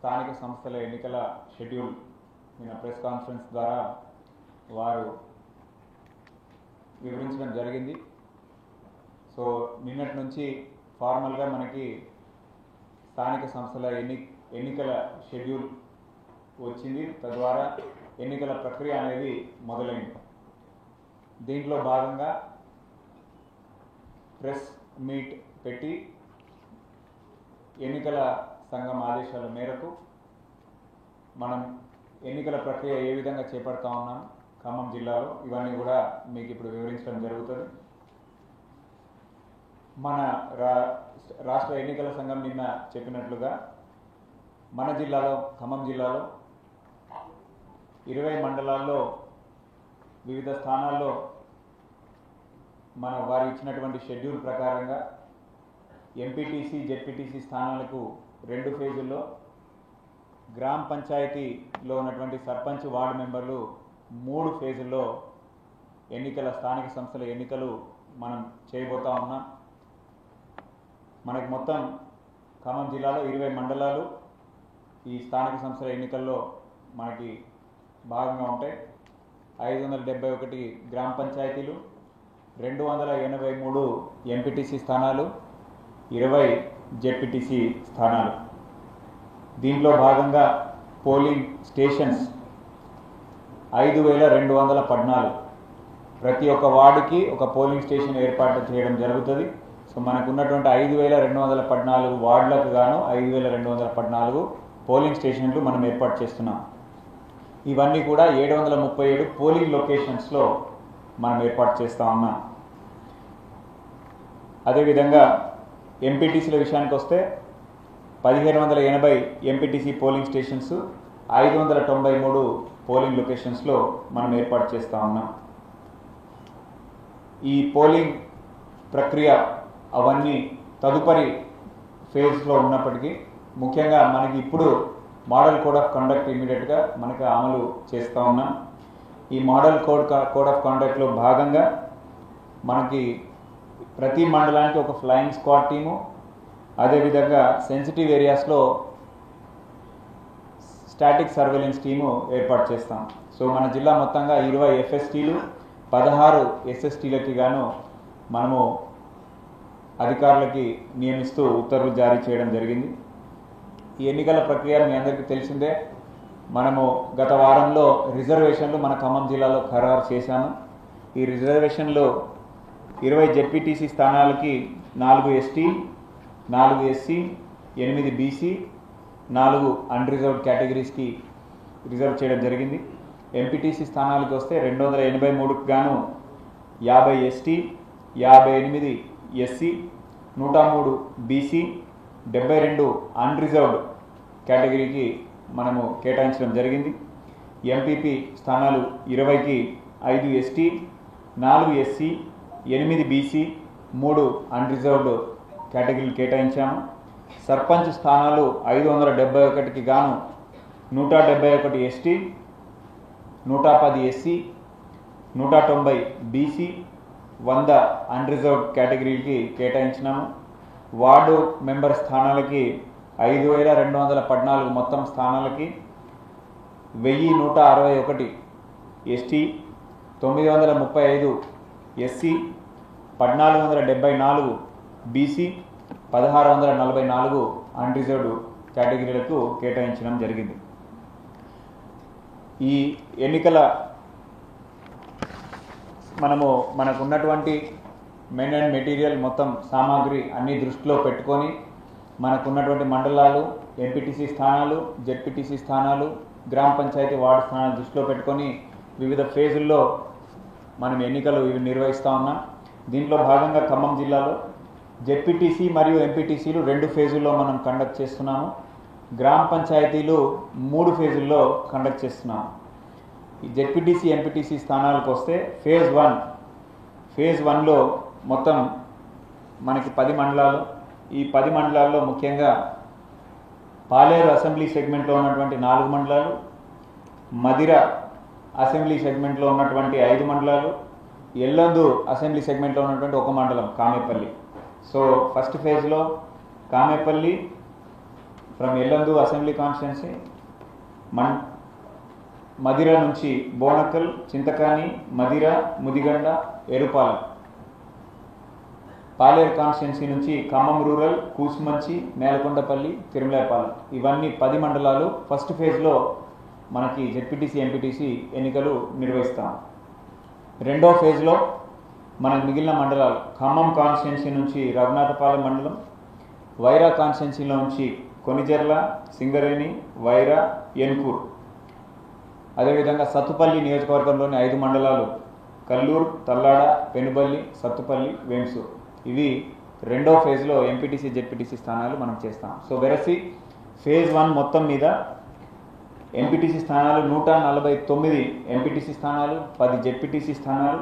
స్థానిక సంస్థల ఎన్నికల షెడ్యూల్ నిన్న ప్రెస్ కాన్ఫరెన్స్ ద్వారా వారు వివరించడం జరిగింది. సో నిన్నటి నుంచి ఫార్మల్గా మనకి స్థానిక సంస్థల ఎన్నికల షెడ్యూల్ వచ్చింది. తద్వారా ఎన్నికల ప్రక్రియ అనేది మొదలైంది. దీంట్లో భాగంగా ప్రెస్ మీట్ పెట్టి ఎన్నికల సంఘం ఆదేశాల మేరకు మనం ఎన్నికల ప్రక్రియ ఏ విధంగా చేపడతా ఉన్నాం ఖమ్మం జిల్లాలో, ఇవన్నీ కూడా మీకు ఇప్పుడు వివరించడం జరుగుతుంది. మన రాష్ట్ర ఎన్నికల సంఘం నిన్న చెప్పినట్లుగా మన జిల్లాలో, ఖమ్మం జిల్లాలో 20 మండలాల్లో వివిధ స్థానాల్లో వారు ఇచ్చినటువంటి షెడ్యూల్ ప్రకారంగా ఎంపీటీసీ, జెడ్పీటీసీ స్థానాలకు 2 ఫేజుల్లో, గ్రామ పంచాయతీలో ఉన్నటువంటి సర్పంచ్, వార్డు మెంబర్లు 3 ఫేజుల్లో స్థానిక సంస్థల ఎన్నికలు మనం చేయబోతా ఉన్నాం. మనకు మొత్తం ఖమ్మం జిల్లాలో 20 మండలాలు ఈ స్థానిక సంస్థల ఎన్నికల్లో మనకి భాగంగా ఉంటాయి. 571 గ్రామ పంచాయతీలు, 283 ఎంపీటీసీ స్థానాలు, 20 జెడ్పీటీసీ స్థానాలు. దీంట్లో భాగంగా పోలింగ్ స్టేషన్స్ 5214. ప్రతి ఒక్క వార్డుకి ఒక పోలింగ్ స్టేషన్ ఏర్పాటు చేయడం జరుగుతుంది. సో మనకు ఉన్నటువంటి 5214 వార్డులకు గాను 5214 పోలింగ్ స్టేషన్లు మనం ఏర్పాటు చేస్తున్నాం. ఇవన్నీ కూడా 737 పోలింగ్ లొకేషన్స్లో మనం ఏర్పాటు చేస్తూ ఉన్నాం. అదేవిధంగా ఎంపీటీసీల విషయానికి వస్తే 1580 ఎంపీటీసీ పోలింగ్ స్టేషన్స్, 593 పోలింగ్ లొకేషన్స్లో మనం ఏర్పాటు చేస్తూ ఉన్నాం. ఈ పోలింగ్ ప్రక్రియ అవన్నీ తదుపరి ఫేజ్లో ఉన్నప్పటికీ ముఖ్యంగా మనకి ఇప్పుడు మోడల్ కోడ్ ఆఫ్ కండక్ట్ ఇమీడియట్గా మనకి అమలు చేస్తూ ఉన్నాం. ఈ మోడల్ కోడ్ ఆఫ్ కండక్ట్లో భాగంగా మనకి ప్రతి మండలానికి ఒక ఫ్లయింగ్ స్క్వాడ్ టీము, అదేవిధంగా సెన్సిటివ్ ఏరియాస్లో స్టాటిక్ సర్వేలెన్స్ టీము ఏర్పాటు చేస్తాం. సో మన జిల్లా మొత్తంగా 20 ఎఫ్ఎస్టీలు, 16 ఎస్ఎస్టీలకి గాను మనము అధికారులకి నియమిస్తూ ఉత్తర్వులు జారీ చేయడం జరిగింది. ఈ ఎన్నికల ప్రక్రియ మీ అందరికీ తెలిసిందే. మనము గత వారంలో రిజర్వేషన్లు మన ఖమ్మం జిల్లాలో ఖరారు చేశాము. ఈ రిజర్వేషన్లో 20 జెడ్పీటీసీ స్థానాలకి 4 ఎస్టీ, 4 ఎస్సీ, 8 బీసీ, 4 అన్రిజర్వ్డ్ కేటగిరీస్కి రిజర్వ్ చేయడం జరిగింది. ఎంపీటీసీ స్థానాలకు వస్తే 283కి గాను 50 ఎస్టీ, 58 ఎస్సీ, 103 బీసీ, 72 అన్రిజర్వ్డ్ కేటగిరీకి మనము కేటాయించడం జరిగింది. ఎంపీపీ స్థానాలు 20కి 5 ఎస్టీ, 4 ఎస్సీ, 8 బీసీ, 3 అన్రిజర్వ్డ్ కేటగిరీలు కేటాయించాము. సర్పంచ్ స్థానాలు 571కి గాను 171 ఎస్టీ, 110 ఎస్సీ, 190 బీసీ, 100 అన్రిజర్వ్డ్ కేటగిరీకి కేటాయించినాము. వార్డు మెంబర్ స్థానాలకి 5214 మొత్తం స్థానాలకి 1161 ఎస్టీ, 935 ఎస్సీ, 1474 బీసీ, 1644 అన్రిజర్వ్డ్ కేటగిరీలకు కేటాయించడం జరిగింది. ఈ ఎన్నికల మనకు ఉన్నటువంటి మెన్ అండ్ మెటీరియల్ మొత్తం సామాగ్రి అన్ని దృష్టిలో పెట్టుకొని మనకున్నటువంటి మండలాలు, ఎంపీటీసీ స్థానాలు, జెడ్పీటీసీ స్థానాలు, గ్రామ పంచాయతీ వార్డు స్థానాలు దృష్టిలో పెట్టుకొని వివిధ ఫేజుల్లో మనం ఎన్నికలు నిర్వహిస్తూ ఉన్నాం. దీంట్లో భాగంగా ఖమ్మం జిల్లాలో జెడ్పీటీసీ మరియు ఎంపీటీసీలు 2 ఫేజుల్లో మనం కండక్ట్ చేస్తున్నాము. గ్రామ పంచాయతీలు 3 ఫేజుల్లో కండక్ట్ చేస్తున్నాము. ఈ జెడ్పీటీసీ, ఎంపీటీసీ స్థానాలకు వస్తే ఫేజ్ 1లో మొత్తం మనకి 10 మండలాలు. ఈ 10 మండలాల్లో ముఖ్యంగా పాలేరు అసెంబ్లీ సెగ్మెంట్లో ఉన్నటువంటి 4 మండలాలు, మదిర అసెంబ్లీ సెగ్మెంట్లో ఉన్నటువంటి 5 మండలాలు, ఎల్లందు అసెంబ్లీ సెగ్మెంట్లో ఉన్నటువంటి 1 మండలం కామేపల్లి. సో ఫస్ట్ ఫేజ్లో Kamepalli, from Yellandu assembly constituency, Madhira నుంచి బోనకల్, చింతకాని, మదిర, ముదిగండ, ఎరుపాలెం. పాలేరు కాన్స్టిట్యున్సీ నుంచి ఖమ్మం రూరల్, కూసుమంచి, నేలకొండపల్లి, తిరుమలాయపాలెం. ఇవన్నీ 10 మండలాలు. ఫస్ట్ ఫేజ్లో మనకి జెడ్పీటీసీ, ఎంపీటీసీ ఎన్నికలు నిర్వహిస్తాం. రెండో ఫేజ్లో మనకు మిగిలిన మండలాలు ఖమ్మం కాన్స్టిట్యున్సీ నుంచి రఘునాథపాలెం మండలం, వైరా కాన్స్టిట్యున్సీలో నుంచి కొనిజర్ల, సింగరేణి, వైరా, ఎన్కూర్. అదేవిధంగా సత్తుపల్లి నియోజకవర్గంలోని 5 మండలాలు కల్లూరు, తల్లాడ, పెనుబల్లి, సత్తుపల్లి, వేంసూర్. ఇవి రెండో ఫేజ్లో ఎంపీటీసీ, జెడ్పీటీసీ స్థానాలు మనం చేస్తాం. సో వెరసి ఫేజ్ 1 మొత్తం మీద ఎంపీటీసీ స్థానాలు 149 ఎంపీటీసీ స్థానాలు, 10 జెడ్పీటీసీ స్థానాలు.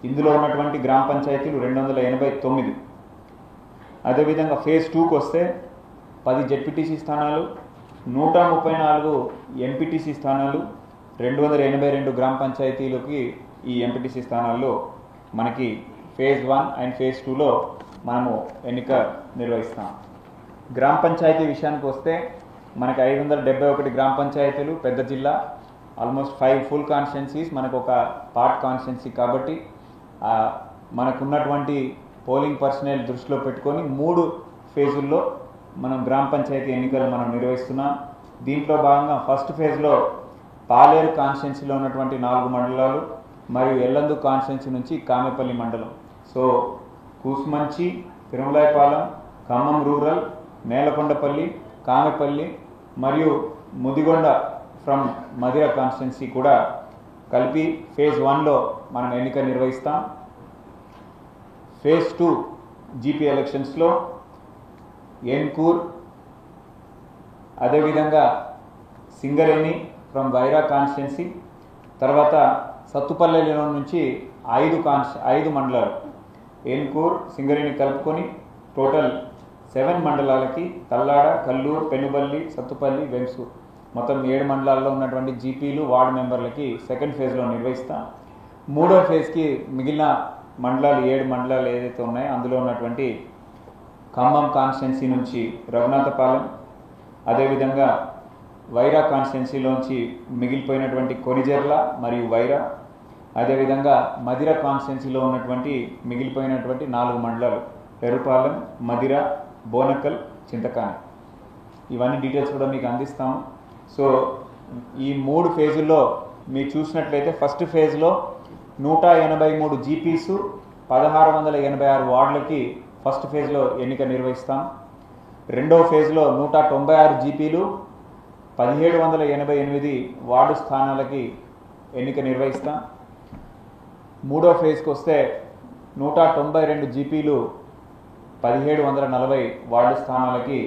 ఇందులో ఉన్నటువంటి గ్రామ పంచాయతీలు 289. అదేవిధంగా ఫేజ్ 2కి వస్తే 10 జెడ్పీటీసీ స్థానాలు, 134 ఎంపీటీసీ స్థానాలు, 282 గ్రామ పంచాయతీలకి ఈ ఎంపీటీసీ స్థానాల్లో మనకి ఫేజ్ 1 అండ్ ఫేజ్ 2లో మనము ఎన్నిక నిర్వహిస్తాం. గ్రామ పంచాయతీ విషయానికి వస్తే మనకి 571 గ్రామ పంచాయతీలు, పెద్ద జిల్లా, ఆల్మోస్ట్ 5 ఫుల్ కాన్స్టిట్యున్సీస్, మనకు ఒక పార్ట్ కాన్స్టిట్యున్సీ. కాబట్టి మనకున్నటువంటి పోలింగ్ పర్సనల్ దృష్టిలో పెట్టుకొని 3 ఫేజుల్లో మనం గ్రామ పంచాయతీ ఎన్నికలు మనం నిర్వహిస్తున్నాం. దీంట్లో భాగంగా ఫస్ట్ ఫేజ్లో పాలేరు కాన్స్టిట్యున్సీలో ఉన్నటువంటి 4 మండలాలు మరియు ఎల్లందు కాన్స్టిట్యున్సీ నుంచి కామెపల్లి మండలం. సో కూసుమంచి, తిరుమలాయపాలెం, ఖమ్మం రూరల్, నేలకొండపల్లి, కామెపల్లి మరియు ముదిగొండ ఫ్రమ్ మదిర కాన్స్టిట్యున్సీ కూడా కలిపి ఫేజ్ 1లో మనం ఎన్నిక నిర్వహిస్తాం. ఫేజ్ 2 జీపీ ఎలక్షన్స్లో ఎన్కూర్, అదేవిధంగా సింగరేణి ఫ్రమ్ వైరా కాన్స్టిట్యున్సీ, తర్వాత సత్తుపల్లిలో నుంచి 5 మండలాలు ఎన్కూర్, సింగరేణి కలుపుకొని టోటల్ 7 మండలాలకి తల్లాడ, కల్లూరు, పెనుబల్లి, సత్తుపల్లి, వెంసూర్ మొత్తం 7 మండలాల్లో ఉన్నటువంటి జీపీలు, వార్డు మెంబర్లకి సెకండ్ ఫేజ్లో నిర్వహిస్తాం. మూడో ఫేజ్కి మిగిలిన మండలాలు 7 మండలాలు ఏదైతే ఉన్నాయో అందులో ఉన్నటువంటి ఖమ్మం కాన్స్టిట్యున్సీ నుంచి రఘునాథపాలెం, అదేవిధంగా వైరా కాన్స్టిట్యున్సీలోంచి మిగిలిపోయినటువంటి కొనిజర్ల మరియు వైరా, అదేవిధంగా మదిర కాన్స్టిట్యున్సీలో ఉన్నటువంటి మిగిలిపోయినటువంటి 4 మండలాలు ఎరుపాలెం, మదిర, బోనకల్, చింతకాని. ఇవన్నీ డీటెయిల్స్ కూడా మీకు అందిస్తాము. సో ఈ 3 ఫేజుల్లో మీరు చూసినట్లయితే ఫస్ట్ ఫేజ్లో 183 జీపీసు, 1686 వార్డులకి ఫస్ట్ ఫేజ్లో ఎన్నిక నిర్వహిస్తాం. రెండో ఫేజ్లో 196 జీపీలు, 1788 వార్డు స్థానాలకి ఎన్నిక నిర్వహిస్తాం. మూడో ఫేజ్కి వస్తే 192 జీపీలు, 1740 వార్డు స్థానాలకి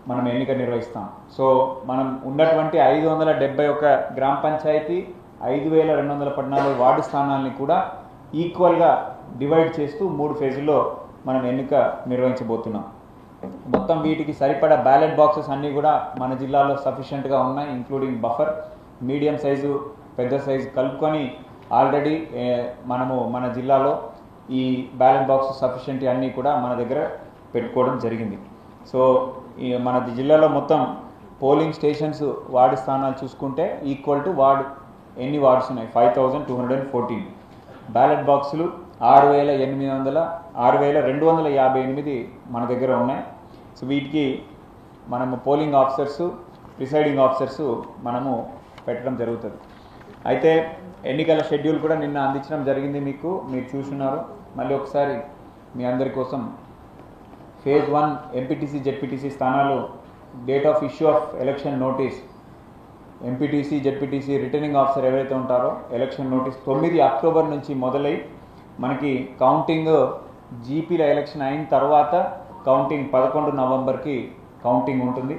మనం ఎన్నిక నిర్వహిస్తాం. సో మనం ఉన్నటువంటి 571 గ్రామ పంచాయతీ, 5214 వార్డు స్థానాలని కూడా ఈక్వల్గా డివైడ్ చేస్తూ 3 ఫేజుల్లో మనం ఎన్నిక నిర్వహించబోతున్నాం. మొత్తం వీటికి సరిపడా బ్యాలెట్ బాక్సెస్ అన్నీ కూడా మన జిల్లాలో సఫిషియెంట్గా ఉన్నాయి, ఇంక్లూడింగ్ బఫర్, మీడియం సైజు, పెద్ద సైజు కలుపుకొని ఆల్రెడీ మనము మన జిల్లాలో ఈ బ్యాలెట్ బాక్స్ సఫిషియెంట్ అన్నీ కూడా మన దగ్గర పెట్టుకోవడం జరిగింది. సో మన జిల్లాలో మొత్తం పోలింగ్ స్టేషన్స్, వార్డు స్థానాలు చూసుకుంటే ఈక్వల్ టు ఎన్ని వార్డ్స్ ఉన్నాయి, 5214. బ్యాలెట్ బాక్సులు 6258 మన దగ్గర ఉన్నాయి. సో వీటికి మనము పోలింగ్ ఆఫీసర్సు, ప్రిసైడింగ్ ఆఫీసర్సు మనము పెట్టడం జరుగుతుంది. అయితే ఎన్నికల షెడ్యూల్ కూడా నిన్న అందించడం జరిగింది, మీరు చూస్తున్నారు. మళ్ళీ ఒకసారి మీ అందరి కోసం ఫేజ్ 1 ఎంపీటీసీ, జెడ్పీటీసీ స్థానాలు date of issue of election notice, MPTC, ZPTC returning officer ఎవరైతే ఉంటారో ఎలక్షన్ నోటీస్ 9 అక్టోబర్ నుంచి మొదలై మనకి కౌంటింగ్ జీపీల ఎలక్షన్ అయిన తర్వాత కౌంటింగ్ 11 నవంబర్కి కౌంటింగ్ ఉంటుంది.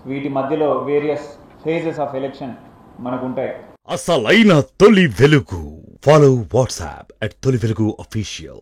వీటి మధ్యలో వేరియస్ ఫేజెస్ ఆఫ్ ఎలక్షన్ మనకు ఉంటాయి. అసలైన తొలి వెలుగు. ఫాలో వాట్సాప్ @తొలి వెలుగు official.